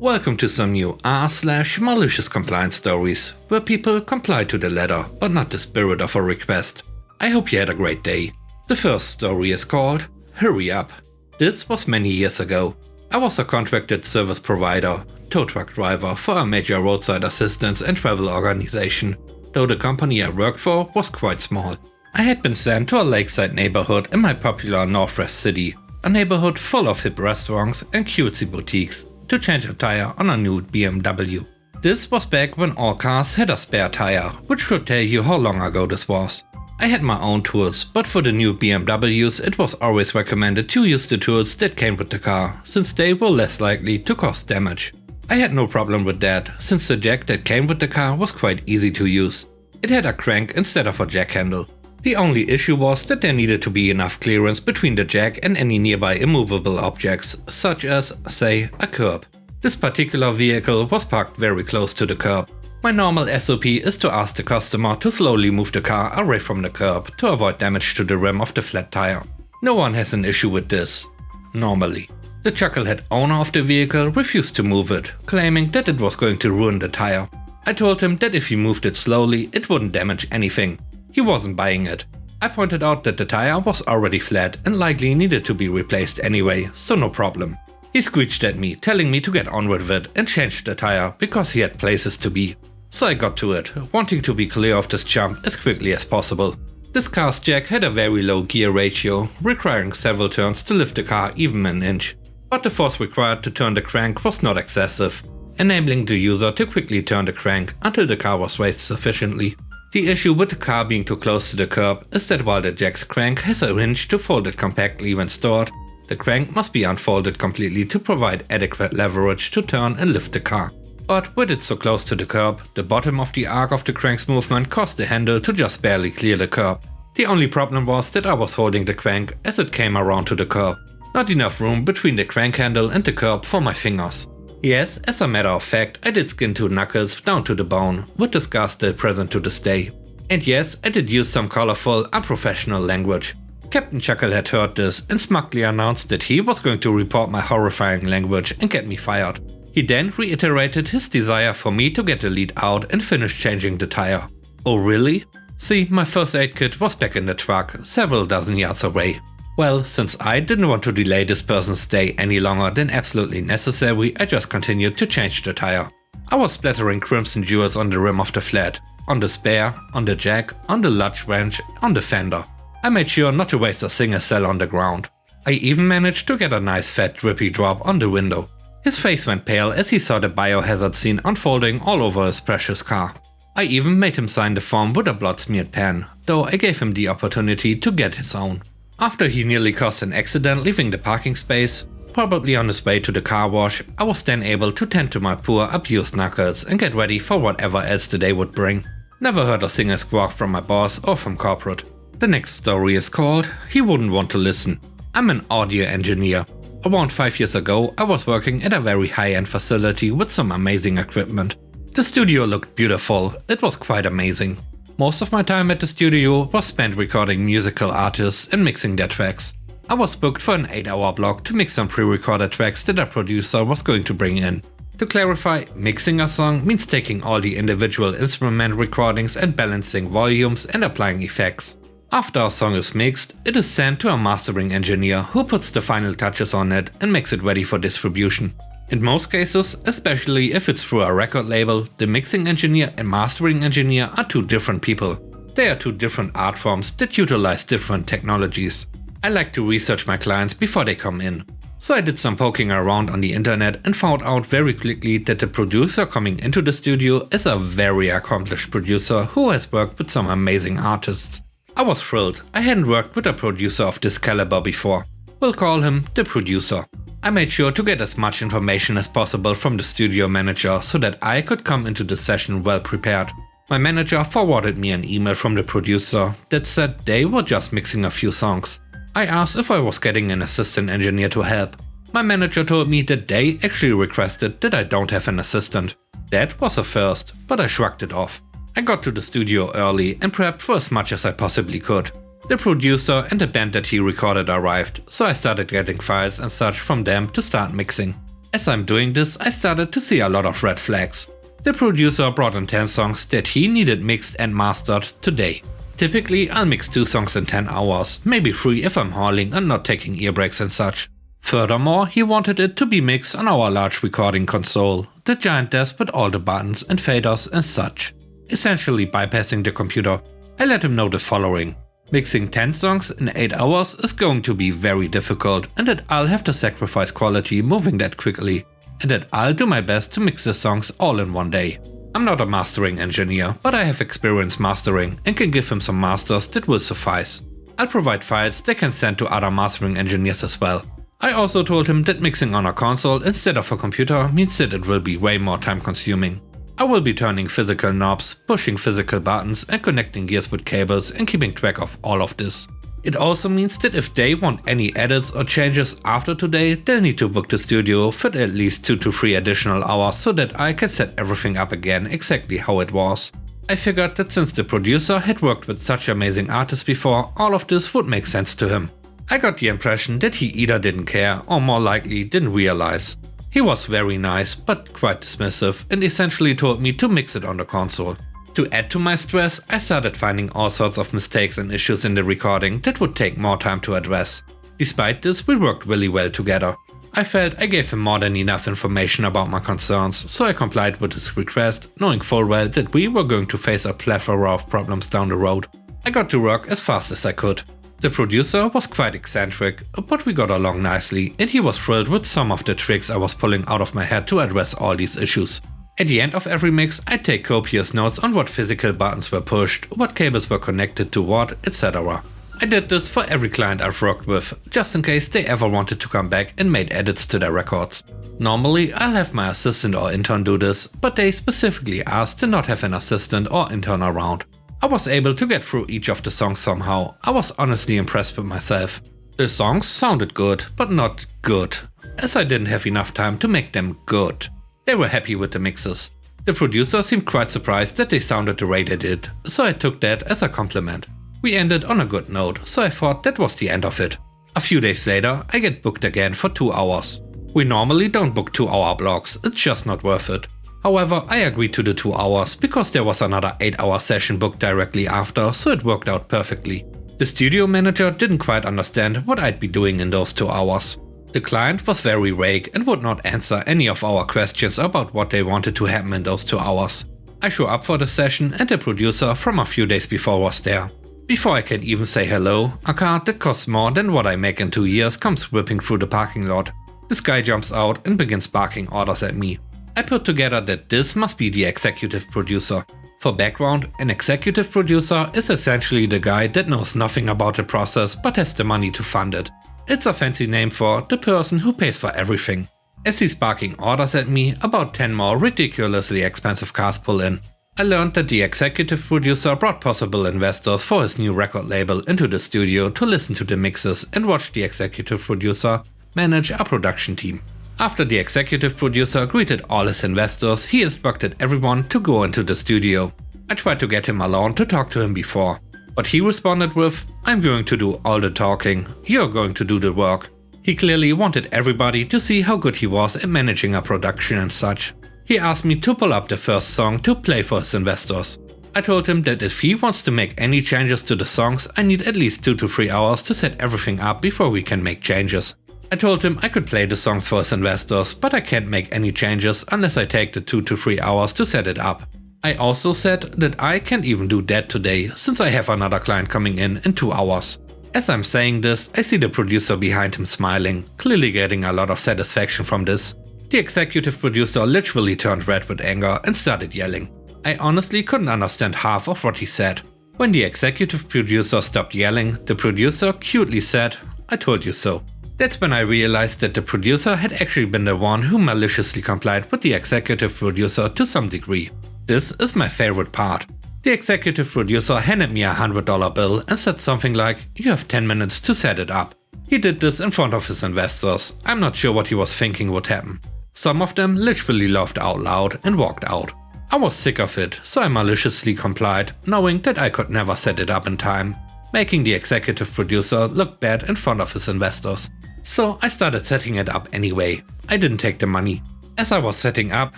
Welcome to some new r/malicious compliance stories, where people comply to the letter, but not the spirit of a request. I hope you had a great day. The first story is called Hurry Up. This was many years ago. I was a contracted service provider, tow truck driver for a major roadside assistance and travel organization, though the company I worked for was quite small. I had been sent to a lakeside neighborhood in my popular Northwest city, a neighborhood full of hip restaurants and cutesy boutiques, to change a tire on a new BMW. This was back when all cars had a spare tire, which should tell you how long ago this was. I had my own tools, but for the new BMWs it was always recommended to use the tools that came with the car, since they were less likely to cause damage. I had no problem with that, since the jack that came with the car was quite easy to use. It had a crank instead of a jack handle. The only issue was that there needed to be enough clearance between the jack and any nearby immovable objects, such as, say, a curb. This particular vehicle was parked very close to the curb. My normal SOP is to ask the customer to slowly move the car away from the curb to avoid damage to the rim of the flat tire. No one has an issue with this. Normally. The chucklehead owner of the vehicle refused to move it, claiming that it was going to ruin the tire. I told him that if he moved it slowly, it wouldn't damage anything. He wasn't buying it. I pointed out that the tire was already flat and likely needed to be replaced anyway, so no problem. He screeched at me, telling me to get on with it and change the tire because he had places to be. So I got to it, wanting to be clear of this jump as quickly as possible. This car's jack had a very low gear ratio, requiring several turns to lift the car even an inch. But the force required to turn the crank was not excessive, enabling the user to quickly turn the crank until the car was raised sufficiently. The issue with the car being too close to the curb is that while the jack's crank has a hinge to fold it compactly when stored, the crank must be unfolded completely to provide adequate leverage to turn and lift the car. But with it so close to the curb, the bottom of the arc of the crank's movement caused the handle to just barely clear the curb. The only problem was that I was holding the crank as it came around to the curb. Not enough room between the crank handle and the curb for my fingers. Yes, as a matter of fact, I did skin two knuckles down to the bone, with the scar still present to this day. And yes, I did use some colorful, unprofessional language. Captain Chucklehead heard this and smugly announced that he was going to report my horrifying language and get me fired. He then reiterated his desire for me to get the lead out and finish changing the tire. Oh really? See, my first aid kit was back in the truck, several dozen yards away. Well, since I didn't want to delay this person's stay any longer than absolutely necessary, I just continued to change the tire. I was splattering crimson jewels on the rim of the flat, on the spare, on the jack, on the ludge wrench, on the fender. I made sure not to waste a single cell on the ground. I even managed to get a nice fat drippy drop on the window. His face went pale as he saw the biohazard scene unfolding all over his precious car. I even made him sign the form with a blood-smeared pen, though I gave him the opportunity to get his own. After he nearly caused an accident leaving the parking space, probably on his way to the car wash, I was then able to tend to my poor abused knuckles and get ready for whatever else the day would bring. Never heard a single squawk from my boss or from corporate. The next story is called He Wouldn't Want to Listen. I'm an audio engineer. Around 5 years ago, I was working at a very high-end facility with some amazing equipment. The studio looked beautiful, it was quite amazing. Most of my time at the studio was spent recording musical artists and mixing their tracks. I was booked for an 8-hour block to mix some pre-recorded tracks that a producer was going to bring in. To clarify, mixing a song means taking all the individual instrument recordings and balancing volumes and applying effects. After a song is mixed, it is sent to a mastering engineer who puts the final touches on it and makes it ready for distribution. In most cases, especially if it's through a record label, the mixing engineer and mastering engineer are two different people. They are two different art forms that utilize different technologies. I like to research my clients before they come in. So I did some poking around on the internet and found out very quickly that the producer coming into the studio is a very accomplished producer who has worked with some amazing artists. I was thrilled. I hadn't worked with a producer of this caliber before. We'll call him the producer. I made sure to get as much information as possible from the studio manager so that I could come into the session well prepared. My manager forwarded me an email from the producer that said they were just mixing a few songs. I asked if I was getting an assistant engineer to help. My manager told me that they actually requested that I don't have an assistant. That was a first, but I shrugged it off. I got to the studio early and prepped for as much as I possibly could. The producer and the band that he recorded arrived, so I started getting files and such from them to start mixing. As I'm doing this, I started to see a lot of red flags. The producer brought in 10 songs that he needed mixed and mastered today. Typically, I'll mix 2 songs in 10 hours, maybe 3 if I'm hauling and not taking ear breaks and such. Furthermore, he wanted it to be mixed on our large recording console, the giant desk with all the buttons and faders and such, essentially bypassing the computer. I let him know the following. Mixing 10 songs in 8 hours is going to be very difficult, and that I'll have to sacrifice quality moving that quickly, and that I'll do my best to mix the songs all in one day. I'm not a mastering engineer, but I have experience mastering and can give him some masters that will suffice. I'll provide files they can send to other mastering engineers as well. I also told him that mixing on a console instead of a computer means that it will be way more time consuming. I will be turning physical knobs, pushing physical buttons and connecting gears with cables and keeping track of all of this. It also means that if they want any edits or changes after today, they'll need to book the studio for at least 2 to 3 additional hours so that I can set everything up again exactly how it was. I figured that since the producer had worked with such amazing artists before, all of this would make sense to him. I got the impression that he either didn't care or more likely didn't realize. He was very nice but quite dismissive and essentially told me to mix it on the console. To add to my stress, I started finding all sorts of mistakes and issues in the recording that would take more time to address. Despite this, we worked really well together. I felt I gave him more than enough information about my concerns, so I complied with his request, knowing full well that we were going to face a plethora of problems down the road. I got to work as fast as I could. The producer was quite eccentric, but we got along nicely, and he was thrilled with some of the tricks I was pulling out of my head to address all these issues. At the end of every mix, I take copious notes on what physical buttons were pushed, what cables were connected to what, etc. I did this for every client I've worked with, just in case they ever wanted to come back and made edits to their records. Normally, I'll have my assistant or intern do this, but they specifically asked to not have an assistant or intern around. I was able to get through each of the songs somehow. I was honestly impressed with myself. The songs sounded good, but not good, as I didn't have enough time to make them good. They were happy with the mixes. The producer seemed quite surprised that they sounded the way they did, so I took that as a compliment. We ended on a good note, so I thought that was the end of it. A few days later, I get booked again for 2 hours. We normally don't book 2-hour blocks, it's just not worth it. However, I agreed to the 2 hours because there was another 8-hour session booked directly after, so it worked out perfectly. The studio manager didn't quite understand what I'd be doing in those 2 hours. The client was very vague and would not answer any of our questions about what they wanted to happen in those 2 hours. I show up for the session and the producer from a few days before was there. Before I can even say hello, a car that costs more than what I make in 2 years comes whipping through the parking lot. This guy jumps out and begins barking orders at me. I put together that this must be the executive producer. For background, an executive producer is essentially the guy that knows nothing about the process but has the money to fund it. It's a fancy name for the person who pays for everything. As he's barking orders at me, about 10 more ridiculously expensive cars pull in. I learned that the executive producer brought possible investors for his new record label into the studio to listen to the mixes and watch the executive producer manage a production team. After the executive producer greeted all his investors, he instructed everyone to go into the studio. I tried to get him alone to talk to him before, but he responded with, "I'm going to do all the talking, you're going to do the work." He clearly wanted everybody to see how good he was at managing a production and such. He asked me to pull up the first song to play for his investors. I told him that if he wants to make any changes to the songs, I need at least 2 to 3 hours to set everything up before we can make changes. I told him I could play the songs for his investors, but I can't make any changes unless I take the 2 to 3 hours to set it up. I also said that I can't even do that today, since I have another client coming in 2 hours. As I'm saying this, I see the producer behind him smiling, clearly getting a lot of satisfaction from this. The executive producer literally turned red with anger and started yelling. I honestly couldn't understand half of what he said. When the executive producer stopped yelling, the producer cutely said, "I told you so." That's when I realized that the producer had actually been the one who maliciously complied with the executive producer to some degree. This is my favorite part. The executive producer handed me a $100 bill and said something like, "You have 10 minutes to set it up." He did this in front of his investors. I'm not sure what he was thinking would happen. Some of them literally laughed out loud and walked out. I was sick of it, so I maliciously complied, knowing that I could never set it up in time, making the executive producer look bad in front of his investors. So I started setting it up anyway. I didn't take the money. As I was setting up,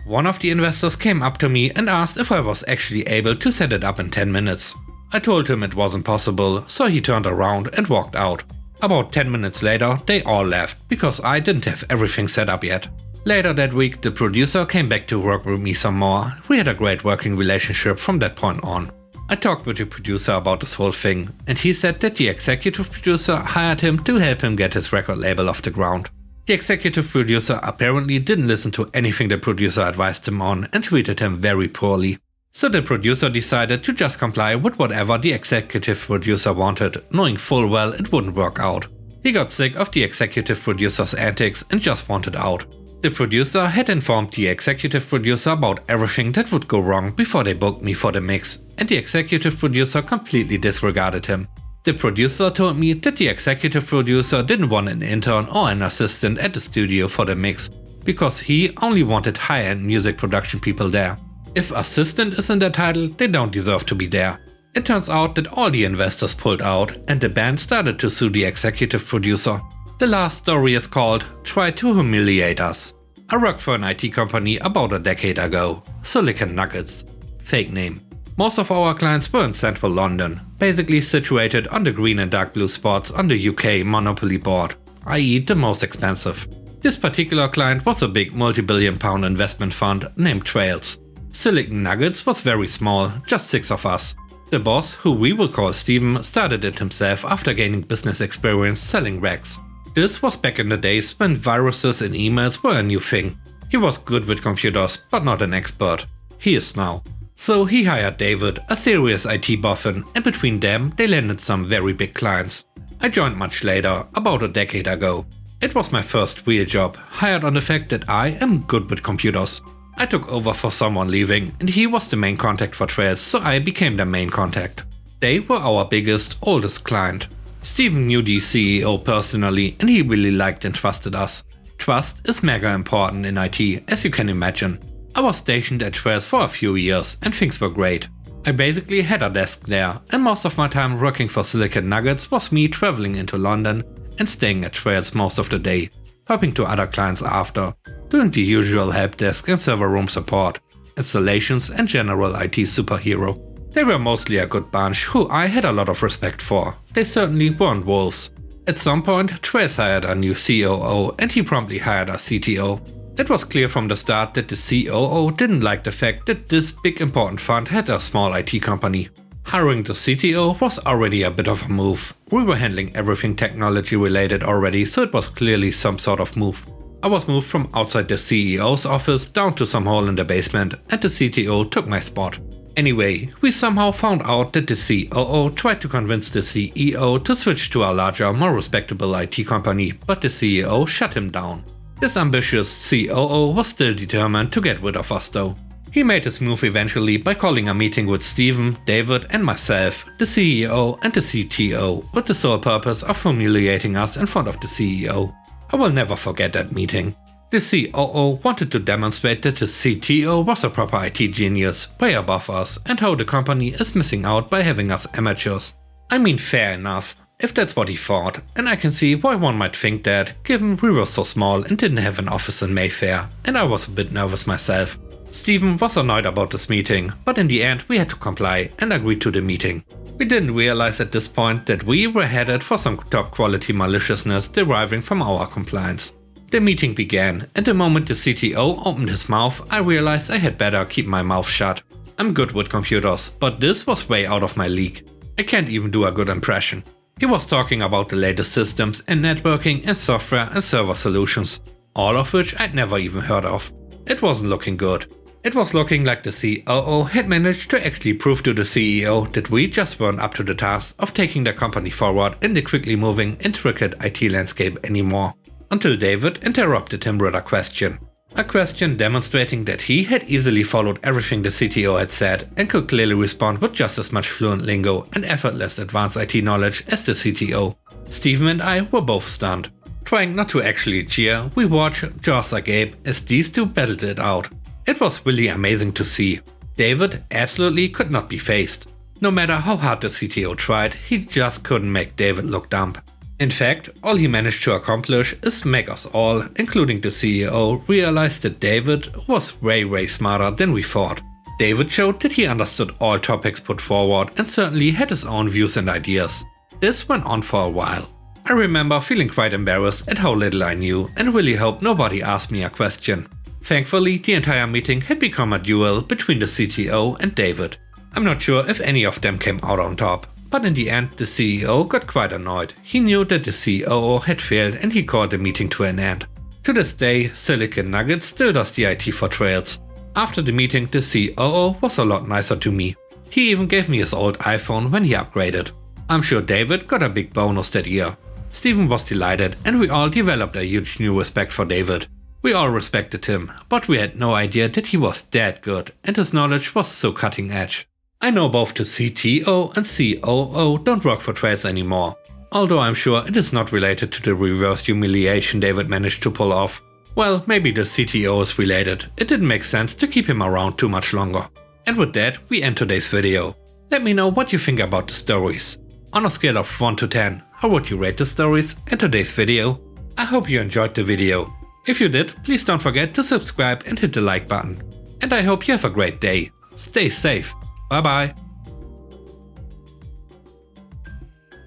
one of the investors came up to me and asked if I was actually able to set it up in 10 minutes. I told him it wasn't possible, so he turned around and walked out. About 10 minutes later, they all left, because I didn't have everything set up yet. Later that week, the producer came back to work with me some more. We had a great working relationship from that point on. I talked with the producer about this whole thing, and he said that the executive producer hired him to help him get his record label off the ground. The executive producer apparently didn't listen to anything the producer advised him on and treated him very poorly. So the producer decided to just comply with whatever the executive producer wanted, knowing full well it wouldn't work out. He got sick of the executive producer's antics and just wanted out. The producer had informed the executive producer about everything that would go wrong before they booked me for the mix, and the executive producer completely disregarded him. The producer told me that the executive producer didn't want an intern or an assistant at the studio for the mix, because he only wanted high-end music production people there. If assistant is in the title, they don't deserve to be there. It turns out that all the investors pulled out and the band started to sue the executive producer. The last story is called Try to Humiliate Us. I worked for an IT company about a decade ago, Silicon Nuggets. Fake name. Most of our clients were in central London, basically situated on the green and dark blue spots on the UK Monopoly board, i.e. the most expensive. This particular client was a big multi-billion-pound investment fund named Trails. Silicon Nuggets was very small, just 6 of us. The boss, who we will call Steven, started it himself after gaining business experience selling racks. This was back in the days when viruses in emails were a new thing. He was good with computers, but not an expert. He is now. So he hired David, a serious IT boffin, and between them they landed some very big clients. I joined much later, about a decade ago. It was my first real job, hired on the fact that I am good with computers. I took over for someone leaving, and he was the main contact for Trails, so I became their main contact. They were our biggest, oldest client. Steven knew the CEO personally, and he really liked and trusted us. Trust is mega important in IT, as you can imagine. I was stationed at Trails for a few years, and things were great. I basically had a desk there, and most of my time working for Silicon Nuggets was me traveling into London and staying at Trails most of the day, helping to other clients after, doing the usual help desk and server room support, installations and general IT superhero. They were mostly a good bunch who I had a lot of respect for. They certainly weren't wolves. At some point, Trace hired a new COO and he promptly hired a CTO. It was clear from the start that the COO didn't like the fact that this big important fund had a small IT company. Hiring the CTO was already a bit of a move. We were handling everything technology related already, so it was clearly some sort of move. I was moved from outside the CEO's office down to some hole in the basement, and the CTO took my spot. Anyway, we somehow found out that the COO tried to convince the CEO to switch to a larger, more respectable IT company, but the CEO shut him down. This ambitious COO was still determined to get rid of us though. He made his move eventually by calling a meeting with Steven, David and myself, the CEO and the CTO, with the sole purpose of humiliating us in front of the CEO. I will never forget that meeting. The COO wanted to demonstrate that the CTO was a proper IT genius, way above us, and how the company is missing out by having us amateurs. I mean, fair enough, if that's what he thought, and I can see why one might think that, given we were so small and didn't have an office in Mayfair, and I was a bit nervous myself. Steven was annoyed about this meeting, but in the end we had to comply and agree to the meeting. We didn't realize at this point that we were headed for some top quality maliciousness deriving from our compliance. The meeting began, and the moment the CTO opened his mouth, I realized I had better keep my mouth shut. I'm good with computers, but this was way out of my league. I can't even do a good impression. He was talking about the latest systems and networking and software and server solutions, all of which I'd never even heard of. It wasn't looking good. It was looking like the COO had managed to actually prove to the CEO that we just weren't up to the task of taking the company forward in the quickly moving, intricate IT landscape anymore. Until David interrupted him with a question. A question demonstrating that he had easily followed everything the CTO had said and could clearly respond with just as much fluent lingo and effortless advanced IT knowledge as the CTO. Steven and I were both stunned. Trying not to actually cheer, we watched, jaws agape, as these two battled it out. It was really amazing to see. David absolutely could not be faced. No matter how hard the CTO tried, he just couldn't make David look dumb. In fact, all he managed to accomplish is make us all, including the CEO, realize that David was way smarter than we thought. David showed that he understood all topics put forward and certainly had his own views and ideas. This went on for a while. I remember feeling quite embarrassed at how little I knew and really hoped nobody asked me a question. Thankfully, the entire meeting had become a duel between the CTO and David. I'm not sure if any of them came out on top, but in the end the CEO got quite annoyed. He knew that the COO had failed and he called the meeting to an end. To this day, Silicon Nugget still does the IT for Trails. After the meeting, the COO was a lot nicer to me. He even gave me his old iPhone when he upgraded. I'm sure David got a big bonus that year. Steven was delighted and we all developed a huge new respect for David. We all respected him, but we had no idea that he was that good and his knowledge was so cutting edge. I know both the CTO and COO don't work for Trails anymore, although I'm sure it is not related to the reverse humiliation David managed to pull off. Well, maybe the CTO is related. It didn't make sense to keep him around too much longer. And with that, we end today's video. Let me know what you think about the stories. On a scale of 1 to 10, how would you rate the stories and today's video? I hope you enjoyed the video. If you did, please don't forget to subscribe and hit the like button. And I hope you have a great day. Stay safe. Bye bye.